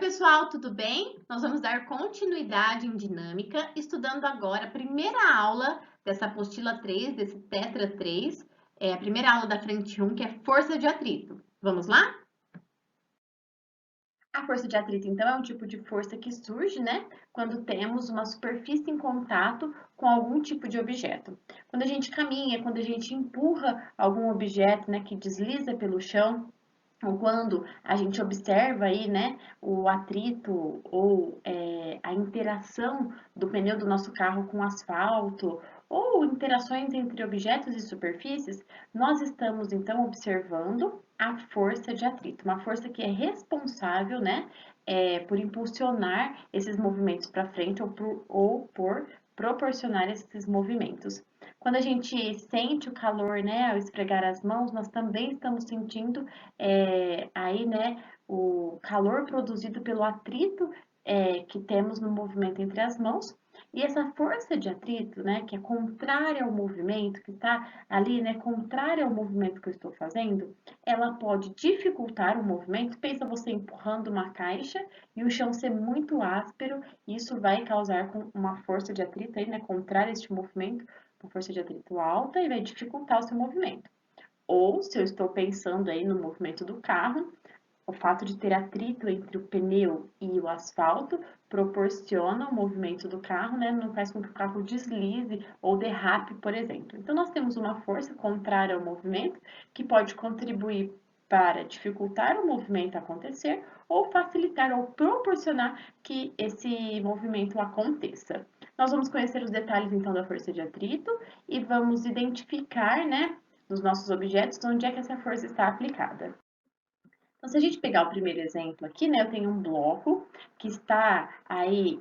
pessoal, tudo bem? Nós vamos dar continuidade em dinâmica, estudando agora a primeira aula dessa apostila 3, desse Tetra 3, a primeira aula da frente 1, que é força de atrito. Vamos lá? A força de atrito, então, é um tipo de força que surge, né, quando temos uma superfície em contato com algum tipo de objeto. Quando a gente caminha, quando a gente empurra algum objeto, né, que desliza pelo chão, ou quando a gente observa aí, né, o atrito ou a interação do pneu do nosso carro com o asfalto, ou interações entre objetos e superfícies, nós estamos então observando a força de atrito, uma força que é responsável, né, por impulsionar esses movimentos para frente ou por proporcionar esses movimentos. Quando a gente sente o calor, né, ao esfregar as mãos, nós também estamos sentindo aí, né, o calor produzido pelo atrito que temos no movimento entre as mãos. E essa força de atrito, né, que é contrária ao movimento, que está ali, né, contrária ao movimento que eu estou fazendo, ela pode dificultar o movimento. Pensa você empurrando uma caixa e o chão ser muito áspero, isso vai causar uma força de atrito aí, né, contrária a este movimento, uma força de atrito alta e vai dificultar o seu movimento. Ou, se eu estou pensando aí no movimento do carro, o fato de ter atrito entre o pneu e o asfalto proporciona o movimento do carro, né? Não faz com que o carro deslize ou derrape, por exemplo. Então, nós temos uma força contrária ao movimento que pode contribuir para dificultar o movimento acontecer ou facilitar ou proporcionar que esse movimento aconteça. Nós vamos conhecer os detalhes então da força de atrito e vamos identificar, né, nos nossos objetos onde é que essa força está aplicada. Então, se a gente pegar o primeiro exemplo aqui, né, eu tenho um bloco que está aí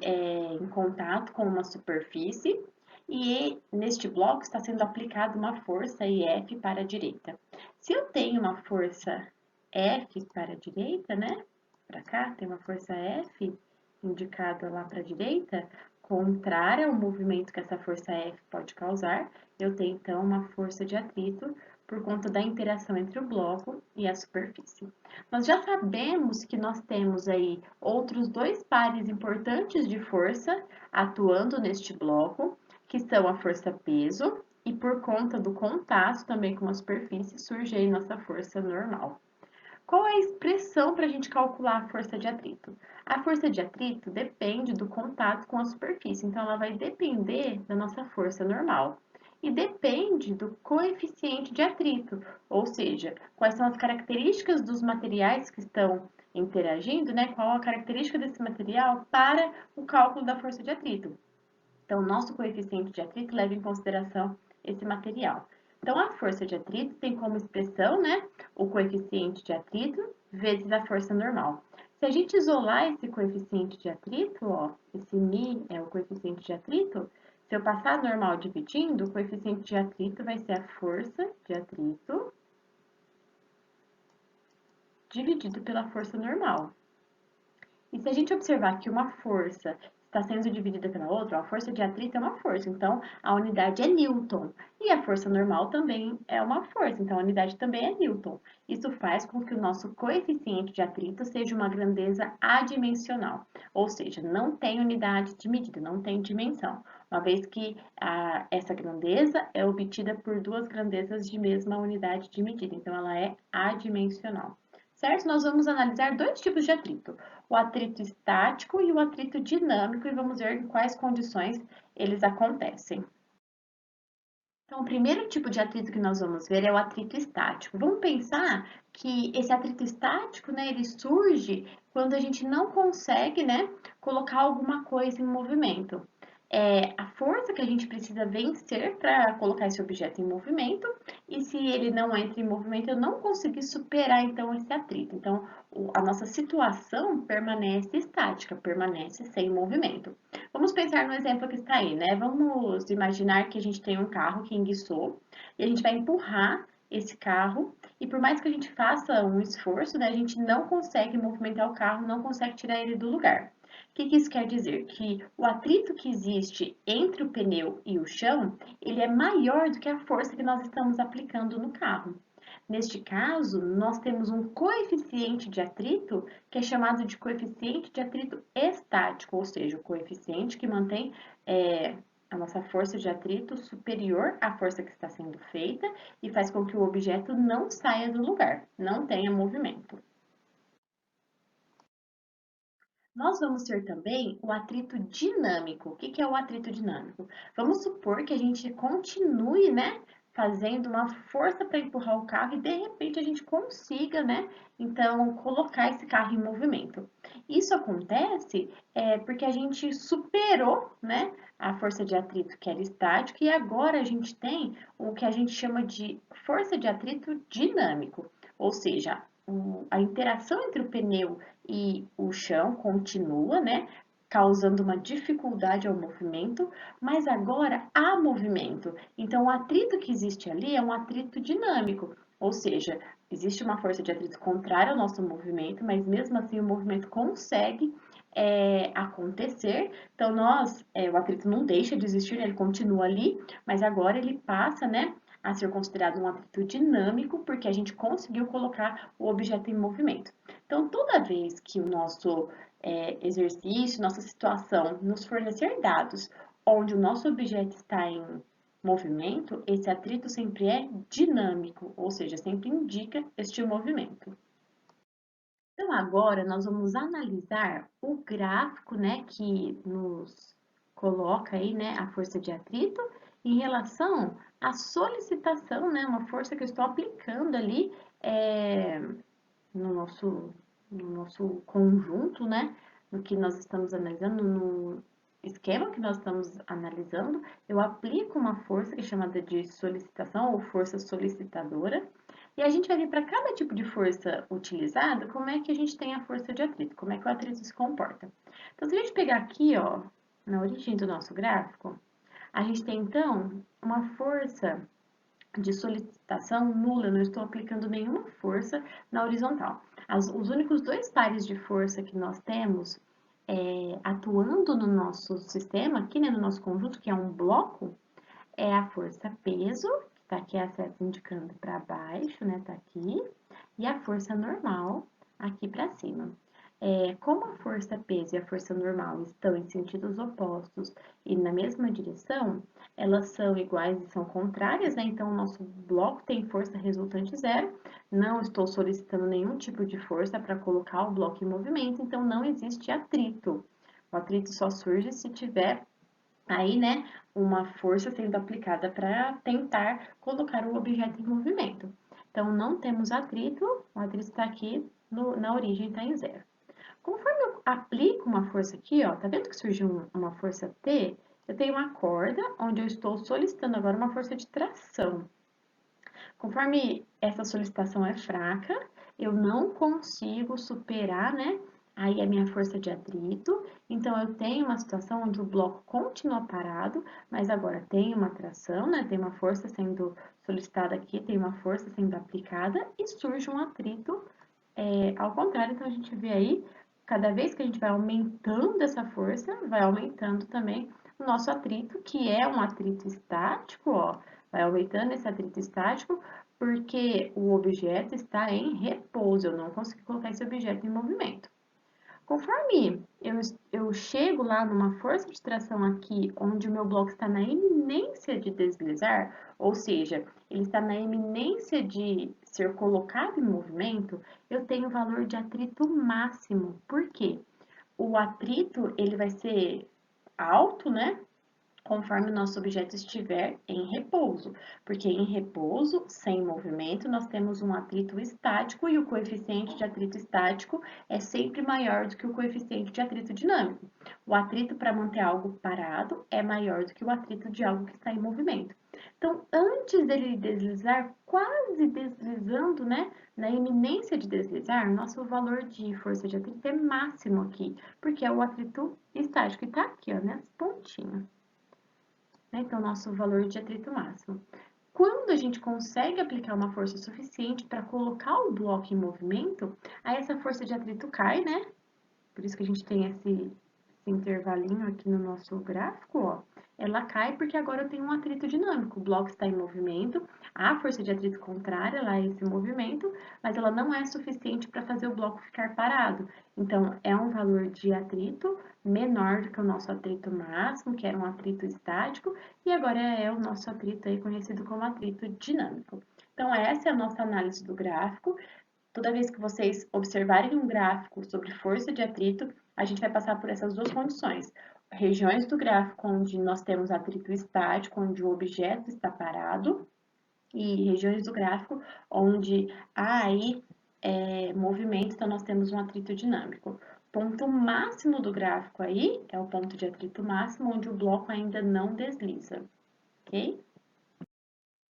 em contato com uma superfície e neste bloco está sendo aplicada uma força F para a direita. Se eu tenho uma força F para a direita, né, para cá, tem uma força F indicada lá para a direita, contrária ao movimento que essa força F pode causar, eu tenho então uma força de atrito por conta da interação entre o bloco e a superfície. Nós já sabemos que nós temos aí outros dois pares importantes de força atuando neste bloco, que são a força peso e por conta do contato também com a superfície surge aí nossa força normal. Qual é a expressão para a gente calcular a força de atrito? A força de atrito depende do contato com a superfície, então ela vai depender da nossa força normal. E depende do coeficiente de atrito, ou seja, quais são as características dos materiais que estão interagindo, né? Qual a característica desse material para o cálculo da força de atrito. Então, nosso coeficiente de atrito leva em consideração esse material. Então, a força de atrito tem como expressão, né, o coeficiente de atrito vezes a força normal. Se a gente isolar esse coeficiente de atrito, ó, esse μ é o coeficiente de atrito, se eu passar a normal dividindo, o coeficiente de atrito vai ser a força de atrito dividido pela força normal. E se a gente observar que uma força está sendo dividida pela outra, a força de atrito é uma força, então a unidade é Newton. E a força normal também é uma força, então a unidade também é Newton. Isso faz com que o nosso coeficiente de atrito seja uma grandeza adimensional, ou seja, não tem unidade de medida, não tem dimensão, uma vez que essa grandeza é obtida por duas grandezas de mesma unidade de medida, então ela é adimensional. Certo? Nós vamos analisar dois tipos de atrito, o atrito estático e o atrito dinâmico, e vamos ver em quais condições eles acontecem. Então, o primeiro tipo de atrito que nós vamos ver é o atrito estático. Vamos pensar que esse atrito estático, né, ele surge quando a gente não consegue, né, colocar alguma coisa em movimento. É a força que a gente precisa vencer para colocar esse objeto em movimento, e se ele não entra em movimento, eu não consegui superar, então, esse atrito. Então, a nossa situação permanece estática, permanece sem movimento. Vamos pensar no exemplo que está aí, né? Vamos imaginar que a gente tem um carro que enguiçou e a gente vai empurrar esse carro e por mais que a gente faça um esforço, né, a gente não consegue movimentar o carro, não consegue tirar ele do lugar. O que isso quer dizer? Que o atrito que existe entre o pneu e o chão, ele é maior do que a força que nós estamos aplicando no carro. Neste caso, nós temos um coeficiente de atrito que é chamado de coeficiente de atrito estático, ou seja, o coeficiente que mantém a nossa força de atrito superior à força que está sendo feita e faz com que o objeto não saia do lugar, não tenha movimento. Nós vamos ter também o atrito dinâmico. O que é o atrito dinâmico? Vamos supor que a gente continue, né, fazendo uma força para empurrar o carro e de repente a gente consiga, né, então colocar esse carro em movimento. Isso acontece porque a gente superou, né, a força de atrito que era estática e agora a gente tem o que a gente chama de força de atrito dinâmico, ou seja, a interação entre o pneu e o chão continua, né? Causando uma dificuldade ao movimento, mas agora há movimento. Então, o atrito que existe ali é um atrito dinâmico, ou seja, existe uma força de atrito contrária ao nosso movimento, mas mesmo assim o movimento consegue acontecer. Então, o atrito não deixa de existir, ele continua ali, mas agora ele passa, né, a ser considerado um atrito dinâmico, porque a gente conseguiu colocar o objeto em movimento. Então, toda vez que o nosso exercício, nossa situação nos fornecer dados onde o nosso objeto está em movimento, esse atrito sempre é dinâmico, ou seja, sempre indica este movimento. Então, agora nós vamos analisar o gráfico, né, que nos coloca aí, né, a força de atrito em relação à solicitação, né, uma força que eu estou aplicando ali no nosso, no nosso conjunto, né, no que nós estamos analisando, no esquema que nós estamos analisando, eu aplico uma força que é chamada de solicitação ou força solicitadora, e a gente vai ver para cada tipo de força utilizada, como é que a gente tem a força de atrito, como é que o atrito se comporta. Então, se a gente pegar aqui, ó, na origem do nosso gráfico, a gente tem, então, uma força de solicitação nula, eu não estou aplicando nenhuma força na horizontal. Os únicos dois pares de força que nós temos atuando no nosso sistema, aqui né, no nosso conjunto, que é um bloco, é a força peso, que está aqui a seta indicando para baixo, né, tá aqui, e a força normal aqui para cima. Como a força peso e a força normal estão em sentidos opostos e na mesma direção, elas são iguais e são contrárias, né? Então, o nosso bloco tem força resultante zero. Não estou solicitando nenhum tipo de força para colocar o bloco em movimento, então não existe atrito. O atrito só surge se tiver aí, né, uma força sendo aplicada para tentar colocar o objeto em movimento. Então, não temos atrito, o atrito está aqui na origem, está em zero. Conforme eu aplico uma força aqui, ó, tá vendo que surgiu uma força T? Eu tenho uma corda onde eu estou solicitando agora uma força de tração. Conforme essa solicitação é fraca, eu não consigo superar, né, aí a minha força de atrito. Então, eu tenho uma situação onde o bloco continua parado, mas agora tem uma tração, né, tem uma força sendo solicitada aqui, tem uma força sendo aplicada e surge um atrito ao contrário. Então, a gente vê aí, cada vez que a gente vai aumentando essa força, vai aumentando também o nosso atrito, que é um atrito estático, ó, vai aumentando esse atrito estático, porque o objeto está em repouso, eu não consigo colocar esse objeto em movimento. Conforme eu chego lá numa força de tração aqui, onde o meu bloco está na iminência de deslizar, ou seja, ele está na iminência de ser colocado em movimento, eu tenho o valor de atrito máximo. Por quê? O atrito, ele vai ser alto, né? Conforme o nosso objeto estiver em repouso, porque em repouso, sem movimento, nós temos um atrito estático e o coeficiente de atrito estático é sempre maior do que o coeficiente de atrito dinâmico. O atrito para manter algo parado é maior do que o atrito de algo que está em movimento. Então, antes dele deslizar, quase deslizando, né, na iminência de deslizar, nosso valor de força de atrito é máximo aqui, porque é o atrito estático e está aqui, ó, nas pontinhas. Então, nosso valor de atrito máximo. Quando a gente consegue aplicar uma força suficiente para colocar o bloco em movimento, aí essa força de atrito cai, né? Por isso que a gente tem esse intervalinho aqui no nosso gráfico, ó. ela cai porque agora eu tenho um atrito dinâmico. O bloco está em movimento, a força de atrito contrária lá a esse movimento, mas ela não é suficiente para fazer o bloco ficar parado. Então, é um valor de atrito menor do que o nosso atrito máximo, que era um atrito estático, e agora é o nosso atrito aí conhecido como atrito dinâmico. Então, essa é a nossa análise do gráfico. Toda vez que vocês observarem um gráfico sobre força de atrito, a gente vai passar por essas duas condições. Regiões do gráfico onde nós temos atrito estático, onde o objeto está parado, e regiões do gráfico onde há aí movimento, então nós temos um atrito dinâmico. Ponto máximo do gráfico aí é o ponto de atrito máximo, onde o bloco ainda não desliza, ok?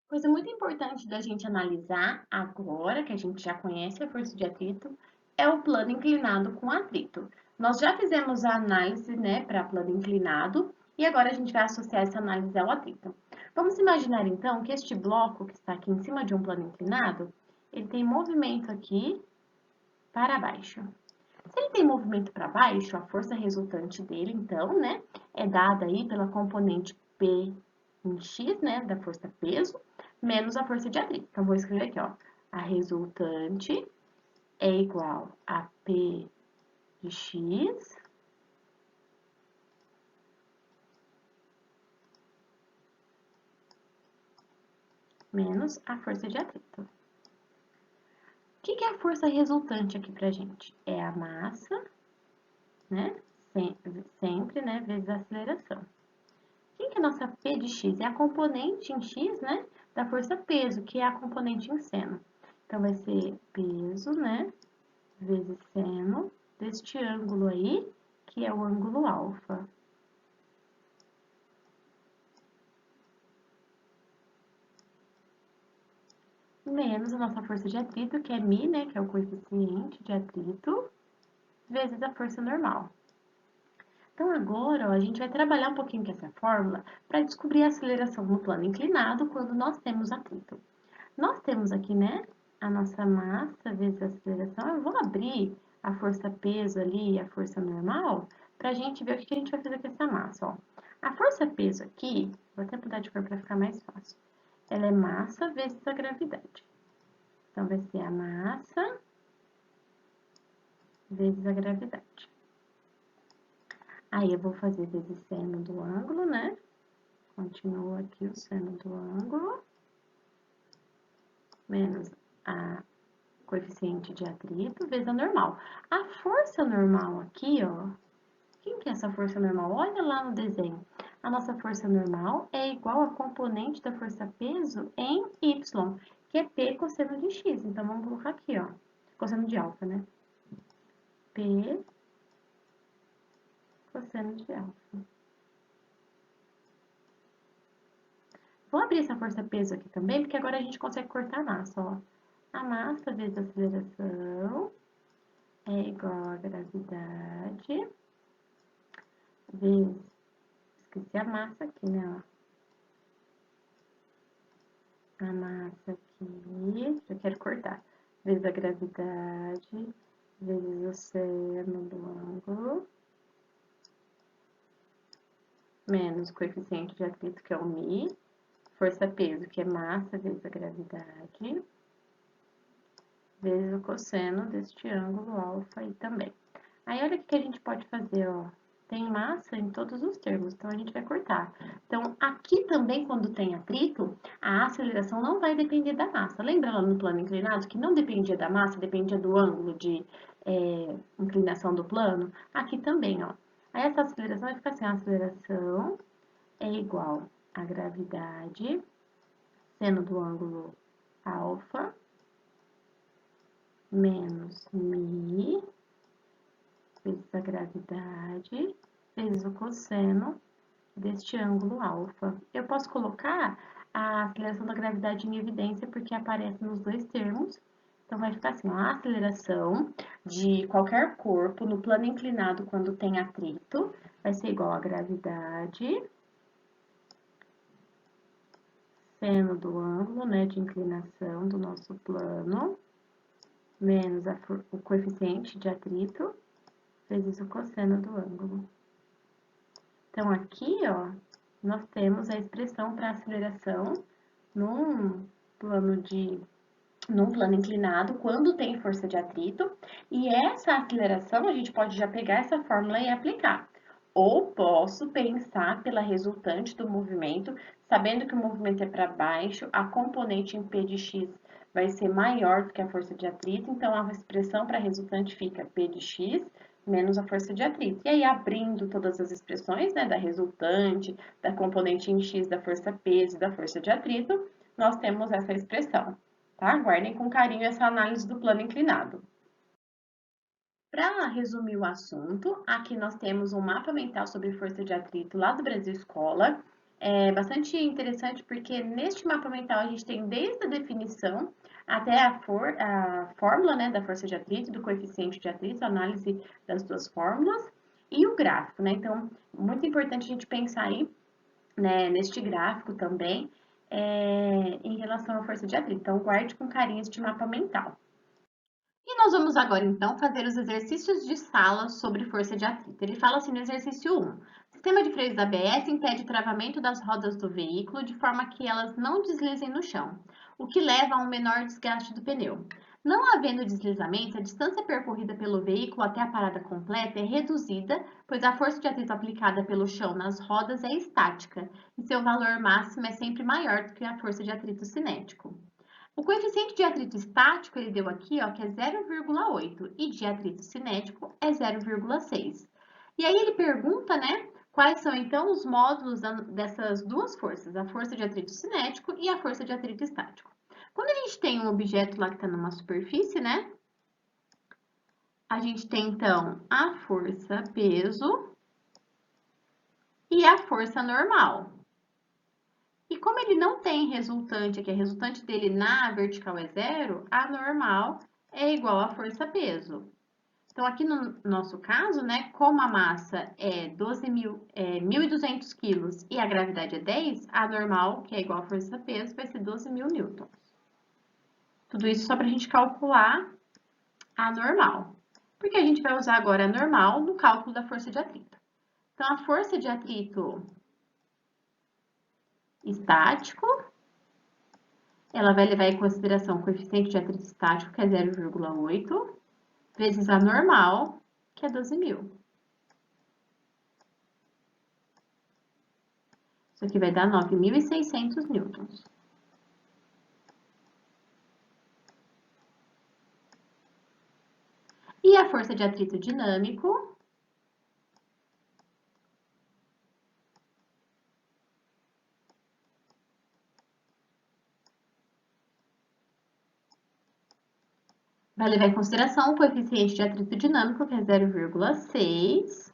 Coisa muito importante da gente analisar agora, que a gente já conhece a força de atrito, é o plano inclinado com atrito. Nós já fizemos a análise, né, para plano inclinado, e agora a gente vai associar essa análise ao atrito. Vamos imaginar, então, que este bloco que está aqui em cima de um plano inclinado, ele tem movimento aqui para baixo. Se ele tem movimento para baixo, a força resultante dele, então, né, é dada aí pela componente P em X, né, da força peso, menos a força de atrito. Então, vou escrever aqui, ó, a resultante é igual a P de X menos a força de atrito. O que é a força resultante aqui pra gente? É a massa, né, sempre, né, vezes a aceleração. Quem que é a nossa P de X? É a componente em X, né, da força peso, que é a componente em seno. Então, vai ser peso, né, vezes seno deste ângulo aí, que é o ângulo alfa. Menos a nossa força de atrito, que é μ, né, que é o coeficiente de atrito, vezes a força normal. Então, agora, ó, a gente vai trabalhar um pouquinho com essa fórmula para descobrir a aceleração no plano inclinado quando nós temos atrito. Nós temos aqui, né, a nossa massa vezes a aceleração. Eu vou abrir a força peso ali e a força normal para a gente ver o que a gente vai fazer com essa massa, ó. A força peso aqui, vou até mudar de cor para ficar mais fácil, ela é massa vezes a gravidade. Então, vai ser a massa vezes a gravidade. Aí, eu vou fazer vezes seno do ângulo, né? Continua aqui o seno do ângulo, menos a coeficiente de atrito vezes a normal. A força normal aqui, ó, quem que é essa força normal? Olha lá no desenho. A nossa força normal é igual a componente da força peso em y, que é P cosseno de x. Então, vamos colocar aqui, ó, cosseno de alfa, né? P cosseno de alfa. Vou abrir essa força peso aqui também, porque agora a gente consegue cortar a massa, ó. A massa vezes a aceleração é igual a gravidade vezes, esqueci a massa aqui, né, ó. A massa aqui, já quero cortar, vezes a gravidade, vezes o seno do ângulo, menos o coeficiente de atrito, que é o μ, força-peso, que é massa vezes a gravidade, vezes o cosseno deste ângulo alfa aí também. Aí, olha o que a gente pode fazer, ó. Tem massa em todos os termos, então a gente vai cortar. Então, aqui também, quando tem atrito, a aceleração não vai depender da massa. Lembra lá no plano inclinado que não dependia da massa, dependia do ângulo de inclinação do plano? Aqui também, ó. Aí, essa aceleração vai ficar assim, a aceleração é igual a gravidade, seno do ângulo alfa, menos μ, vezes a gravidade, vezes o cosseno deste ângulo alfa. Eu posso colocar a aceleração da gravidade em evidência porque aparece nos dois termos. Então, vai ficar assim, ó, a aceleração de qualquer corpo no plano inclinado quando tem atrito vai ser igual a gravidade, seno do ângulo, né, de inclinação do nosso plano, menos o coeficiente de atrito, vezes o cosseno do ângulo. Então, aqui, ó, nós temos a expressão para aceleração num plano de num plano inclinado, quando tem força de atrito, e essa aceleração a gente pode já pegar essa fórmula e aplicar. Ou posso pensar pela resultante do movimento, sabendo que o movimento é para baixo, a componente em P de x vai ser maior do que a força de atrito, então a expressão para a resultante fica P de x menos a força de atrito. E aí, abrindo todas as expressões, né, da resultante, da componente em x, da força peso e da força de atrito, nós temos essa expressão, tá? Guardem com carinho essa análise do plano inclinado. Para resumir o assunto, aqui nós temos um mapa mental sobre força de atrito lá do Brasil Escola. É bastante interessante porque neste mapa mental a gente tem desde a definição até a fórmula, né, da força de atrito, do coeficiente de atrito, a análise das duas fórmulas e o gráfico, né? Então, muito importante a gente pensar aí, né, neste gráfico também, em relação à força de atrito. Então, guarde com carinho este mapa mental. E nós vamos agora, então, fazer os exercícios de sala sobre força de atrito. Ele fala assim no exercício 1. Sistema de freios ABS impede o travamento das rodas do veículo de forma que elas não deslizem no chão, o que leva a um menor desgaste do pneu. Não havendo deslizamento, a distância percorrida pelo veículo até a parada completa é reduzida, pois a força de atrito aplicada pelo chão nas rodas é estática, e seu valor máximo é sempre maior do que a força de atrito cinético. O coeficiente de atrito estático, ele deu aqui, ó, que é 0,8 e de atrito cinético é 0,6. E aí ele pergunta, né, quais são então os módulos dessas duas forças, a força de atrito cinético e a força de atrito estático. Quando a gente tem um objeto lá que está numa superfície, né, a gente tem então a força peso e a força normal. E como ele não tem resultante, que a resultante dele na vertical é zero, a normal é igual à força-peso. Então, aqui no nosso caso, né, como a massa é 1.200 quilos e a gravidade é 10, a normal, que é igual à força-peso, vai ser 12.000 newtons. Tudo isso só para a gente calcular a normal. Porque a gente vai usar agora a normal no cálculo da força de atrito. Então, a força de atrito estático, ela vai levar em consideração o coeficiente de atrito estático, que é 0,8, vezes a normal, que é 12.000. Isso aqui vai dar 9.600 newtons. E a força de atrito dinâmico, vai levar em consideração o coeficiente de atrito dinâmico, que é 0,6,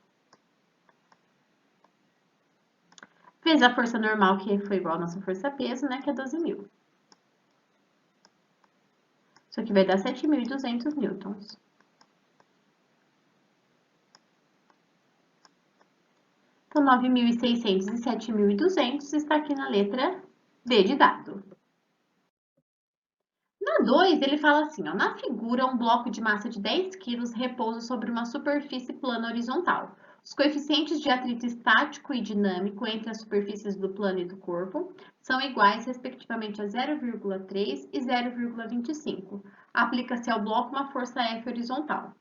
vezes a força normal, que foi igual à nossa força-peso, né, que é 12.000. Isso aqui vai dar 7.200 newtons. Então, 9.600 e 7.200 está aqui na letra D de dado. Na 2, ele fala assim, ó, na figura, um bloco de massa de 10 kg repousa sobre uma superfície plana horizontal. Os coeficientes de atrito estático e dinâmico entre as superfícies do plano e do corpo são iguais, respectivamente, a 0,3 e 0,25. Aplica-se ao bloco uma força F horizontal.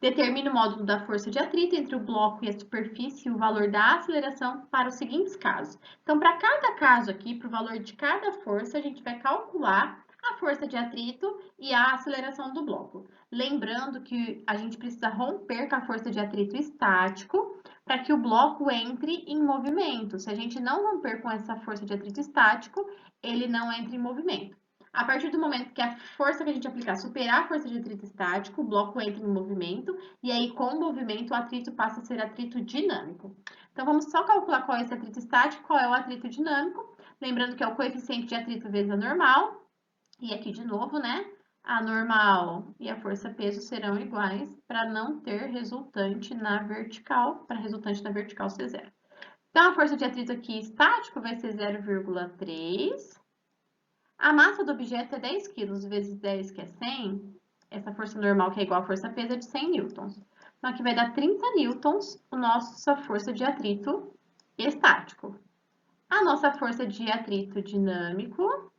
Determine o módulo da força de atrito entre o bloco e a superfície e o valor da aceleração para os seguintes casos. Então, para cada caso aqui, para o valor de cada força, a gente vai calcular a força de atrito e a aceleração do bloco. Lembrando que a gente precisa romper com a força de atrito estático para que o bloco entre em movimento. Se a gente não romper com essa força de atrito estático, ele não entra em movimento. A partir do momento que a força que a gente aplicar superar a força de atrito estático, o bloco entra em movimento, e aí com o movimento o atrito passa a ser atrito dinâmico. Então vamos só calcular qual é esse atrito estático, qual é o atrito dinâmico, lembrando que é o coeficiente de atrito vezes a normal, e aqui de novo, né? A normal e a força-peso serão iguais para não ter resultante na vertical, para resultante na vertical ser zero. Então, a força de atrito aqui estático vai ser 0,3. A massa do objeto é 10 kg vezes 10, que é 100. Essa força normal, que é igual à força-peso, é de 100 newtons. Então, aqui vai dar 30 newtons a nossa força de atrito estático. A nossa força de atrito dinâmico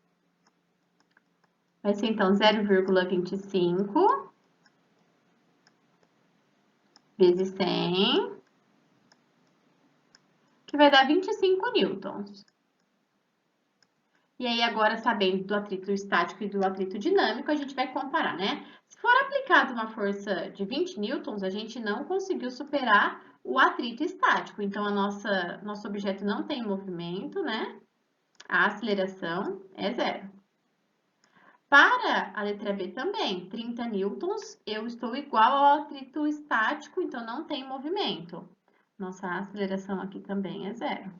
vai ser, então, 0,25 vezes 100, que vai dar 25 newtons. E aí, agora, sabendo do atrito estático e do atrito dinâmico, a gente vai comparar, né? Se for aplicada uma força de 20 newtons, a gente não conseguiu superar o atrito estático. Então, nosso objeto não tem movimento, né? A aceleração é zero. Para a letra B também, 30 newtons, eu estou igual ao atrito estático, então não tem movimento. Nossa aceleração aqui também é zero.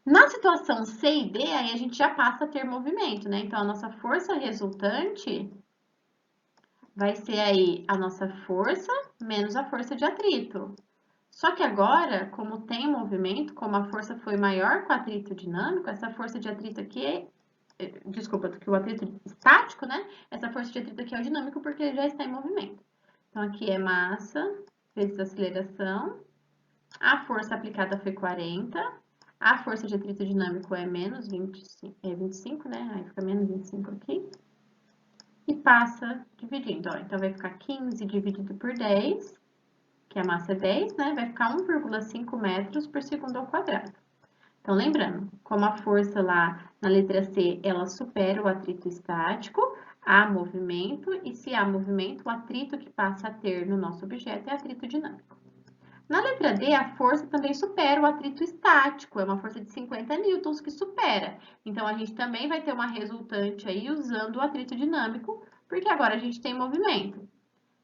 Na situação C e D, aí a gente já passa a ter movimento, né? Então, a nossa força resultante vai ser aí a nossa força menos a força de atrito. Só que agora, como tem movimento, como a força foi maior com o atrito dinâmico, essa força de atrito aqui desculpa, que o atrito estático, né? Essa força de atrito aqui é o dinâmico porque ele já está em movimento. Então, aqui é massa vezes aceleração. A força aplicada foi 40. A força de atrito dinâmico é menos 25, né? Aí fica menos 25 aqui. E passa dividindo, ó. Então, vai ficar 15 dividido por 10, que a massa é 10, né? Vai ficar 1,5 metros por segundo ao quadrado. Então, lembrando, como a força lá na letra C, ela supera o atrito estático, há movimento, e se há movimento, o atrito que passa a ter no nosso objeto é atrito dinâmico. Na letra D, a força também supera o atrito estático, é uma força de 50 newtons que supera. Então, a gente também vai ter uma resultante aí usando o atrito dinâmico, porque agora a gente tem movimento.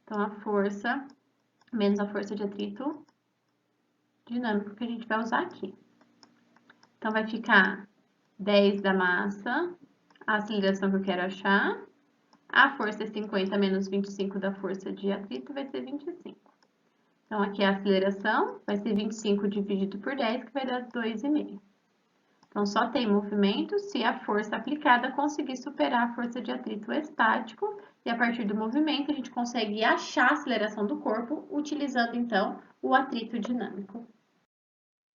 Então, a força menos a força de atrito dinâmico que a gente vai usar aqui. Então, vai ficar 10 da massa, a aceleração que eu quero achar. A força é 50 menos 25 da força de atrito, vai ser 25. Então, aqui a aceleração vai ser 25 dividido por 10, que vai dar 2,5. Então, só tem movimento se a força aplicada conseguir superar a força de atrito estático, e a partir do movimento a gente consegue achar a aceleração do corpo, utilizando, então, o atrito dinâmico.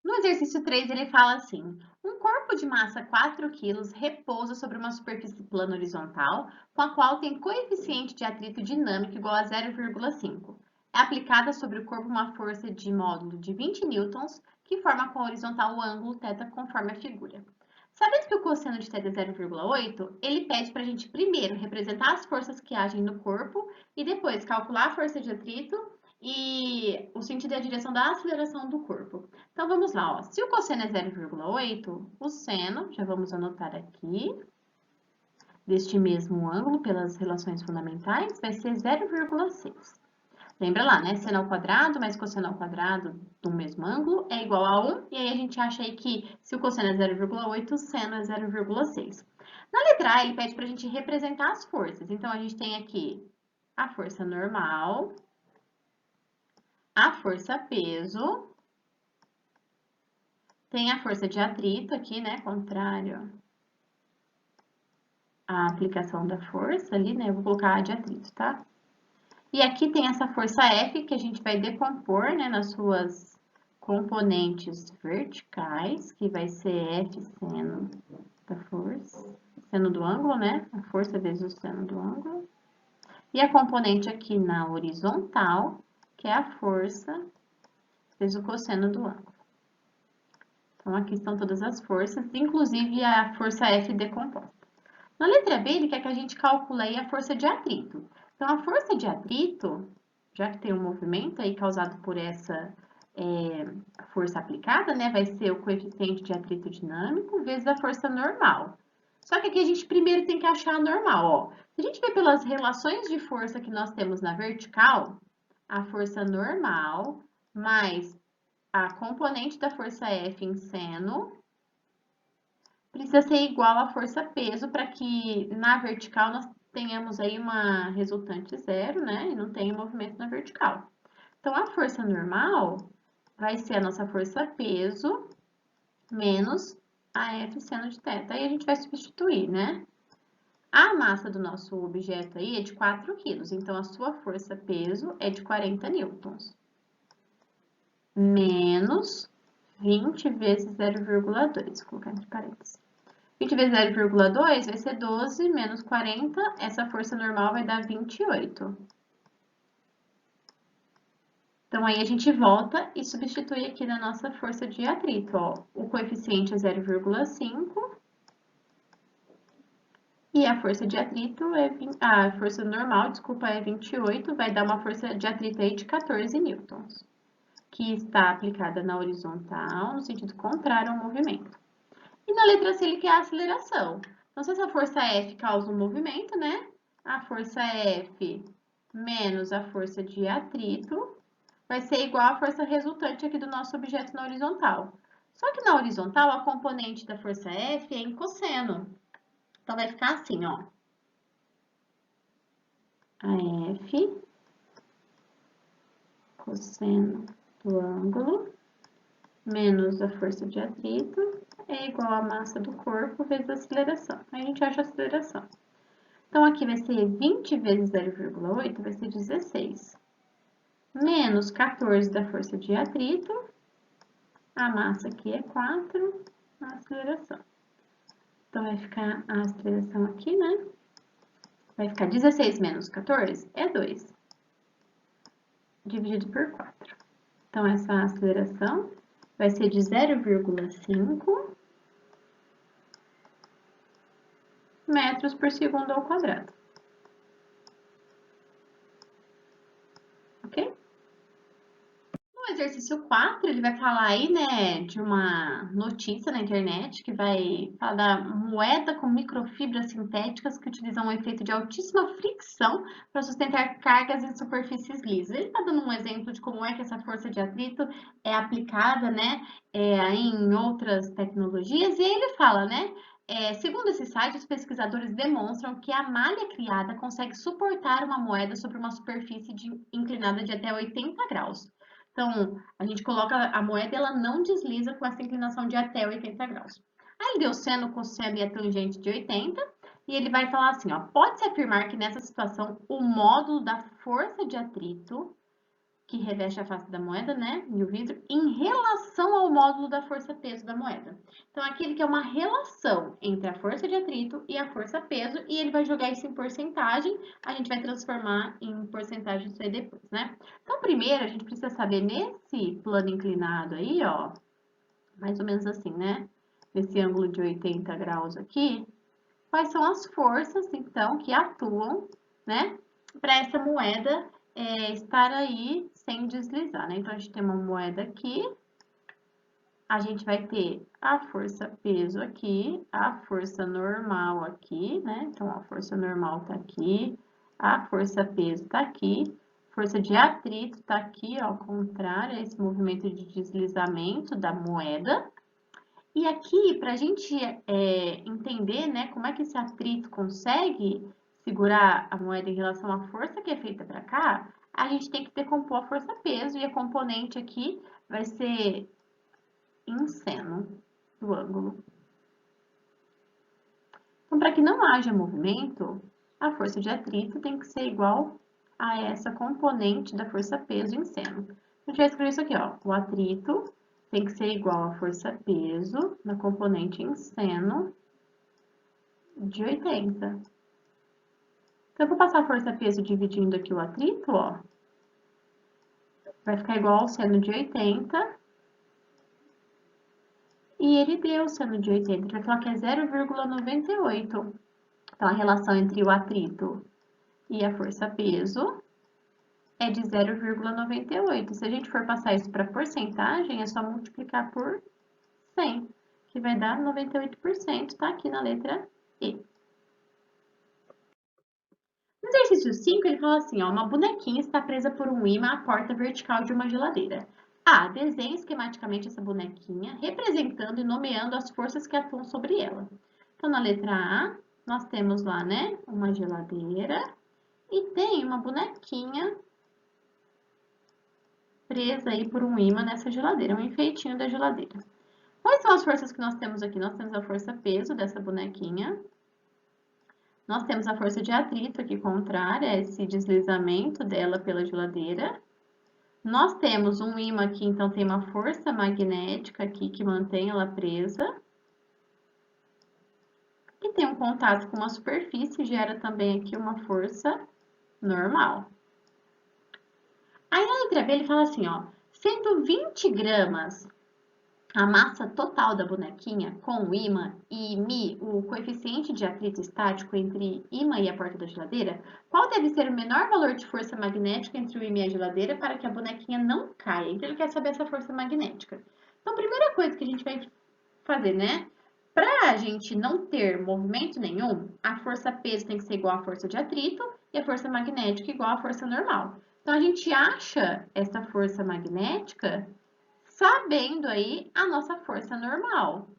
No exercício 3, ele fala assim: um corpo de massa 4 kg repousa sobre uma superfície plana horizontal, com a qual tem coeficiente de atrito dinâmico igual a 0,5. É aplicada sobre o corpo uma força de módulo de 20 newtons, que forma com a horizontal o ângulo θ conforme a figura. Sabendo que o cosseno de θ é 0,8, ele pede para a gente primeiro representar as forças que agem no corpo e depois calcular a força de atrito e o sentido e a direção da aceleração do corpo. Então, vamos lá, ó. Se o cosseno é 0,8, o seno, já vamos anotar aqui, deste mesmo ângulo, pelas relações fundamentais, vai ser 0,6. Lembra lá, né? Seno ao quadrado mais cosseno ao quadrado do mesmo ângulo é igual a 1, e aí a gente acha aí que se o cosseno é 0,8, o seno é 0,6. Na letra A, ele pede para a gente representar as forças. Então, a gente tem aqui a força normal, a força peso, tem a força de atrito aqui, né, contrário à aplicação da força ali, né, eu vou colocar a de atrito, tá? E aqui tem essa força F que a gente vai decompor, né, nas suas componentes verticais, que vai ser F seno da força, seno do ângulo, né, a força vezes o seno do ângulo. E a componente aqui na horizontal, que é a força vezes o cosseno do ângulo. Então, aqui estão todas as forças, inclusive a força F decomposta. Na letra B, ele quer que a gente calcule aí a força de atrito. Então, a força de atrito, já que tem um movimento aí causado por essa força aplicada, né, vai ser o coeficiente de atrito dinâmico vezes a força normal. Só que aqui a gente primeiro tem que achar a normal, ó. Se a gente ver pelas relações de força que nós temos na vertical, a força normal mais a componente da força F em seno precisa ser igual à força peso para que na vertical nós tenhamos aí uma resultante zero, né? E não tenha movimento na vertical. Então, a força normal vai ser a nossa força peso menos a F seno de θ. Aí a gente vai substituir, né? A massa do nosso objeto aí é de 4 kg, então a sua força peso é de 40 newtons. Menos 20 vezes 0,2, vou colocar entre parênteses. 20 vezes 0,2 vai ser 12 menos 40, essa força normal vai dar 28. Então, aí a gente volta e substitui aqui na nossa força de atrito, ó. O coeficiente é 0,5 e a força de atrito a força normal, desculpa, é 28, vai dar uma força de atrito aí de 14 newtons, que está aplicada na horizontal, no sentido contrário ao movimento. E na letra C, ele quer a aceleração. Então, se essa força F causa um movimento, né? A força F menos a força de atrito vai ser igual à força resultante aqui do nosso objeto na horizontal. Só que na horizontal, a componente da força F é em cosseno. Então, vai ficar assim, ó. A F, cosseno do ângulo, menos a força de atrito, é igual à massa do corpo vezes a aceleração. Aí a gente acha a aceleração. Então, aqui vai ser 20 vezes 0,8, vai ser 16. Menos 14 da força de atrito, a massa aqui é 4, a aceleração. Então, vai ficar a aceleração aqui, né? Vai ficar 16 menos 14 é 2, dividido por 4. Então, essa aceleração vai ser de 0,5 metros por segundo ao quadrado. Ok? No exercício 4, ele vai falar aí, né, de uma notícia na internet que vai falar da moeda com microfibras sintéticas que utilizam um efeito de altíssima fricção para sustentar cargas em superfícies lisas. Ele está dando um exemplo de como é que essa força de atrito é aplicada, né, em outras tecnologias, e aí ele fala, né, segundo esse site, os pesquisadores demonstram que a malha criada consegue suportar uma moeda sobre uma superfície inclinada de até 80 graus. Então, a gente coloca a moeda e ela não desliza com essa inclinação de até 80 graus. Aí ele deu seno, cosseno e a tangente de 80, e ele vai falar assim, ó, pode-se afirmar que nessa situação o módulo da força de atrito que reveste a face da moeda, né, e o vidro, em relação ao módulo da força-peso da moeda. Então, aqui ele quer uma relação entre a força de atrito e a força-peso, e ele vai jogar isso em porcentagem, a gente vai transformar em porcentagem isso aí depois, né? Então, primeiro, a gente precisa saber nesse plano inclinado aí, ó, mais ou menos assim, né, nesse ângulo de 80 graus aqui, quais são as forças, então, que atuam, né, para essa moeda estar aí sem deslizar, né? Então, a gente tem uma moeda aqui, a gente vai ter a força peso aqui, a força normal aqui, né? Então, a força normal tá aqui, a força peso tá aqui, força de atrito tá aqui, ó, ao contrário, esse movimento de deslizamento da moeda. E aqui, para a gente entender, né, como é que esse atrito consegue segurar a moeda em relação à força que é feita para cá, a gente tem que decompor a força-peso e a componente aqui vai ser em seno do ângulo. Então, para que não haja movimento, a força de atrito tem que ser igual a essa componente da força-peso em seno. A gente vai escrever isso aqui, ó, o atrito tem que ser igual a força-peso na componente em seno de 80. Então, eu vou passar a força-peso dividindo aqui o atrito, ó. Vai ficar igual ao seno de 80. E ele deu o seno de 80. Ele vai falar que é 0,98. Então, a relação entre o atrito e a força-peso é de 0,98. Se a gente for passar isso para porcentagem, é só multiplicar por 100, que vai dar 98%, tá aqui na letra E. No exercício 5, ele fala assim, ó, uma bonequinha está presa por um imã à porta vertical de uma geladeira. A. Desenhe esquematicamente essa bonequinha, representando e nomeando as forças que atuam sobre ela. Então, na letra A, nós temos lá, né, uma geladeira e tem uma bonequinha presa aí por um imã nessa geladeira, um enfeitinho da geladeira. Quais são as forças que nós temos aqui? Nós temos a força peso dessa bonequinha. Nós temos a força de atrito aqui contrária, esse deslizamento dela pela geladeira. Nós temos um ímã aqui, então tem uma força magnética aqui que mantém ela presa. E tem um contato com uma superfície, gera também aqui uma força normal. Aí na letra B ele fala assim, ó, sendo 20 gramas a massa total da bonequinha com o ímã e μ, o coeficiente de atrito estático entre ímã e a porta da geladeira, qual deve ser o menor valor de força magnética entre o ímã e a geladeira para que a bonequinha não caia? Então ele quer saber essa força magnética. Então a primeira coisa que a gente vai fazer, né? Para a gente não ter movimento nenhum, a força peso tem que ser igual à força de atrito e a força magnética igual à força normal. Então, a gente acha essa força magnética sabendo aí a nossa força normal.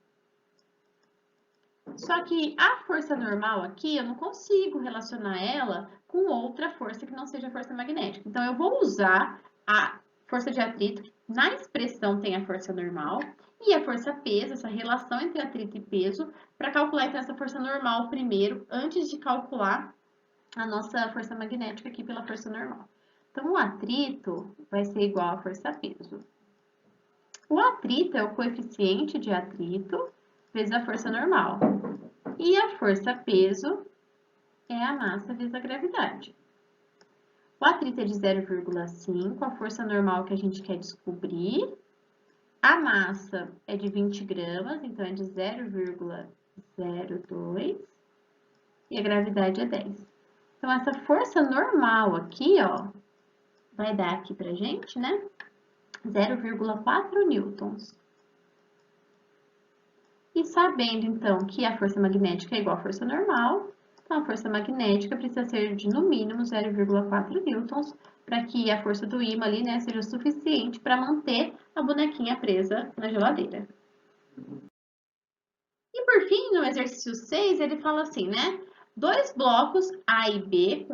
Só que a força normal aqui, eu não consigo relacionar ela com outra força que não seja a força magnética. Então, eu vou usar a força de atrito, que na expressão tem a força normal, e a força peso, essa relação entre atrito e peso, para calcular então essa força normal primeiro, antes de calcular a nossa força magnética aqui pela força normal. Então, o atrito vai ser igual à força peso. O atrito é o coeficiente de atrito vezes a força normal. E a força peso é a massa vezes a gravidade. O atrito é de 0,5, a força normal que a gente quer descobrir. A massa é de 20 gramas, então é de 0,02. E a gravidade é 10. Então, essa força normal aqui, ó, vai dar aqui pra gente, né? 0,4 newtons. E sabendo, então, que a força magnética é igual à força normal, então a força magnética precisa ser de, no mínimo, 0,4 newtons, para que a força do ímã ali, né, seja suficiente para manter a bonequinha presa na geladeira. E por fim, no exercício 6, ele fala assim, né? Dois blocos A e B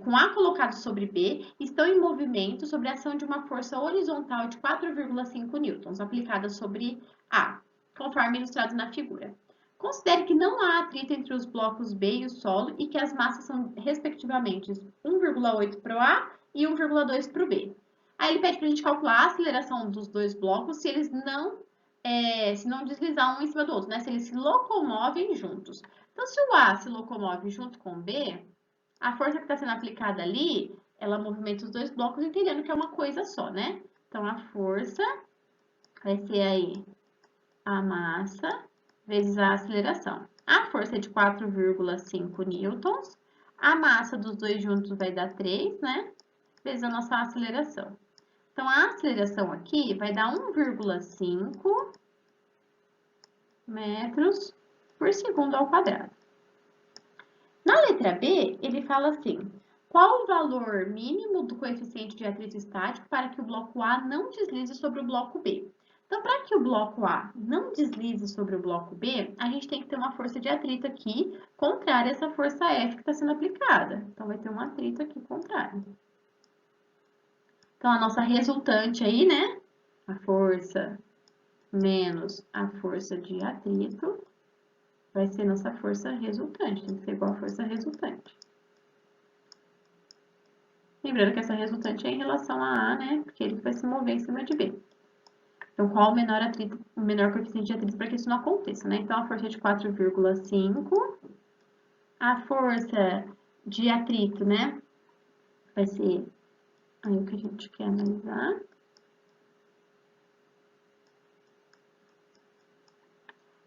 com A colocado sobre B estão em movimento sobre a ação de uma força horizontal de 4,5 newtons aplicada sobre A, conforme ilustrado na figura. Considere que não há atrito entre os blocos B e o solo e que as massas são, respectivamente, 1,8 para o A e 1,2 para o B. Aí ele pede para a gente calcular a aceleração dos dois blocos se não deslizar um em cima do outro, né? Se eles se locomovem juntos. Então, se o A se locomove junto com o B, a força que está sendo aplicada ali, ela movimenta os dois blocos, entendendo que é uma coisa só, né? Então, a força vai ser aí a massa vezes a aceleração. A força é de 4,5 newtons. A massa dos dois juntos vai dar 3, né? Vezes a nossa aceleração. Então, a aceleração aqui vai dar 1,5 metros por segundo ao quadrado. Na letra B, ele fala assim, qual o valor mínimo do coeficiente de atrito estático para que o bloco A não deslize sobre o bloco B? Então, para que o bloco A não deslize sobre o bloco B, a gente tem que ter uma força de atrito aqui contrária a essa força F que está sendo aplicada. Então, vai ter um atrito aqui contrário. Então, a nossa resultante aí, né? A força menos a força de atrito vai ser nossa força resultante, tem que ser igual à força resultante. Lembrando que essa resultante é em relação a A, né? Porque ele vai se mover em cima de B. Então, qual o menor atrito, o menor coeficiente de atrito para que isso não aconteça, né? Então, a força é de 4,5. A força de atrito, né? Vai ser aí o que a gente quer analisar.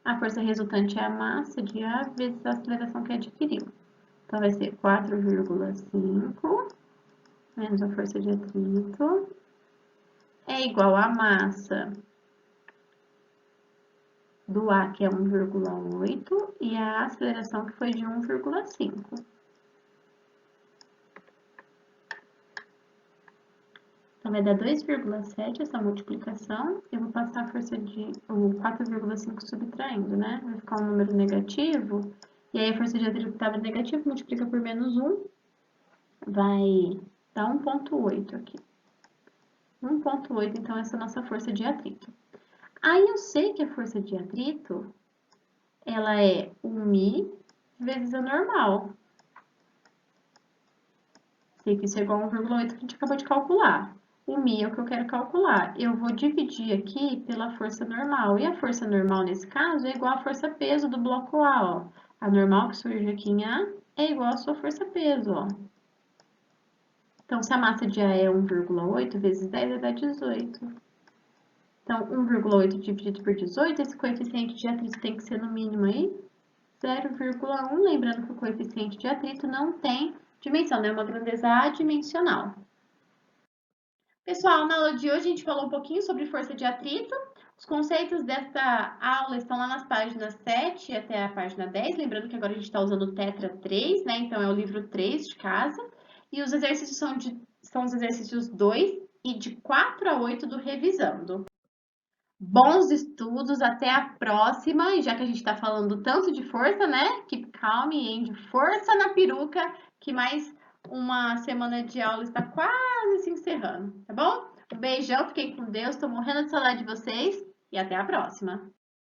A força resultante é a massa de A vezes a aceleração que adquiriu. Então, vai ser 4,5 menos a força de atrito é igual à massa do A, que é 1,8, e a aceleração que foi de 1,5. Então, vai dar 2,7 essa multiplicação. Eu vou passar a força de o 4,5 subtraindo, né? Vai ficar um número negativo. E aí, a força de atrito que estava negativa, multiplica por menos 1, vai dar 1,8 aqui. 1,8, então, essa é a nossa força de atrito. Aí, eu sei que a força de atrito, ela é 1μ vezes a normal. Sei que isso é igual a 1,8 que a gente acabou de calcular. O Mi é o que eu quero calcular. Eu vou dividir aqui pela força normal. E a força normal, nesse caso, é igual à força peso do bloco A, ó. A normal que surge aqui em A é igual à sua força peso, ó. Então, se a massa de A é 1,8 vezes 10 vai dar 18. Então, 1,8 dividido por 18, esse coeficiente de atrito tem que ser no mínimo aí 0,1. Lembrando que o coeficiente de atrito não tem dimensão, né? É uma grandeza adimensional. Pessoal, na aula de hoje a gente falou um pouquinho sobre força de atrito. Os conceitos dessa aula estão lá nas páginas 7 até a página 10. Lembrando que agora a gente está usando o Tetra 3, né? Então é o livro 3 de casa. E os exercícios são os exercícios 2 e de 4 a 8 do Revisando. Bons estudos, até a próxima. E já que a gente está falando tanto de força, né? Keep calm and força na peruca, que mais uma semana de aula está quase se encerrando, tá bom? Um beijão, fiquem com Deus, tô morrendo de saudade de vocês e até a próxima.